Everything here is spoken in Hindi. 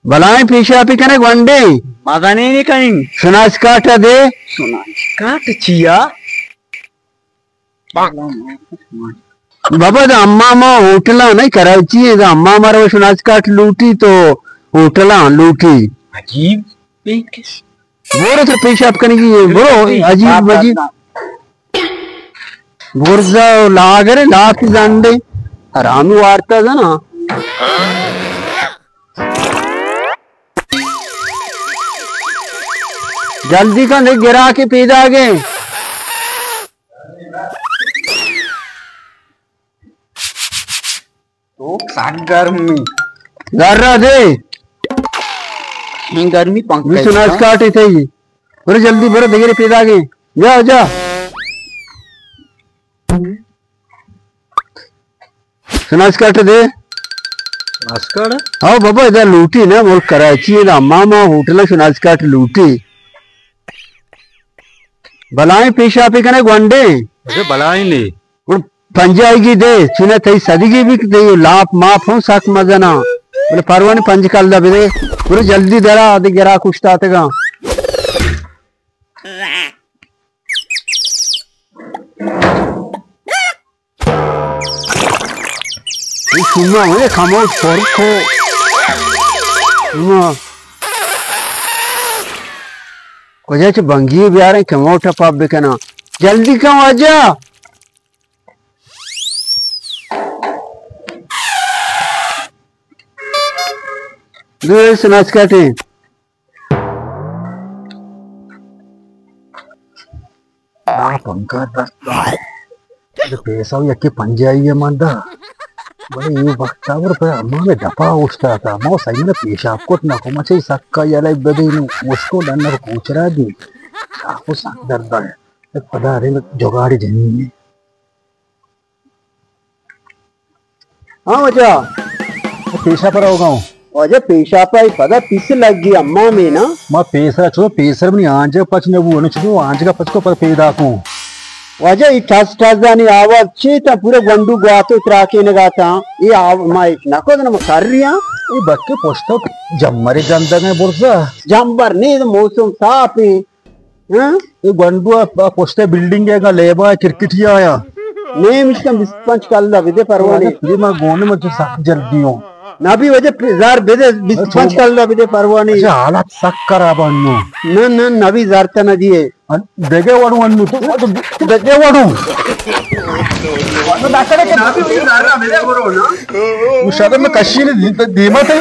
बलाएं पेशापी कने वनडे मदने कहीं सुनास काट दे काट चिया बाबा तो अम्मा माँ होटला नहीं कराची है तो अम्मा मारे वो सुनास काट लूटी तो होटला लूटी अजीब बोरो तो पेशाब करने की बोरो अजीब अजीब बोरजा लागरे लाती जांडे हरामी वार्ता था ना जल्दी का नहीं गिरा के पीदा आगे तो साग गर्मी गर्रा दे गर्मी पंख सुनास काटे थे ये बोले जल्दी बोलो देखे पीदा आगे जा जा सुनास काट दे हाँ बाबा इधर लूटी ना बोल कराची है अम्मा माँ होटल सुनास काट लूटी बलाएं पेशापी कने वनडे बलाएं ले पंजाएगी दे सुने थई सदगी भी दे लाप माफ हो सक मजना बोले परवाने पंज कल दा दे पूरे जल्दी दरा आदि गिरा कुछ तातेगा सुनो मुझे खामोश फोरखो कुछ बंगी भी आ रहे कमोटा पाप भी कहना जल्दी क्यों आजा दूर सुनास काटे पंखा पैसा यके पंजाई है मंदा बड़े ये वक्त पर अम्मा में दफा उठता था मो सही में पेशाब को ना को मचे सक्का याला बदे नु उसको डन्नर पूछरा दी आपको सक दर्द है पता रे जोगाड़ी जनी है हाँ वजा पेशा पर होगा वजह पेशा पर पता पिस लग गई अम्मा में ना मैं पैसा छो पैसा भी आंज पच ने वो न छो आंज का पच को पर पैदा को वजह ये ठस ठस जानी आवाज चेता पूरे गंडू गातो त्राके ने गाता ये आव माइक ना को ना कर रिया ये बक्के पोस्टो जम्मरे जनता ने बोलसा जम्बर नहीं तो मौसम साफ है हां ये गंडू पोस्टे बिल्डिंग है का लेबा क्रिकेटिया आया नेम इसका पंच कल दा विदे परवाने ये मैं गोने में सक जल्दी हूं ना भी वजह जार बेदे पंच कल दा विदे परवाने अच्छा हालत सक करा बन्नो न न नवी जारता न दिए देगे वाडू अन्नु तो देगे वाडू वाडू दाकड़े के ना भी वही जारा बेदे बरो ना उस शब्द में कशी ने धीमा थे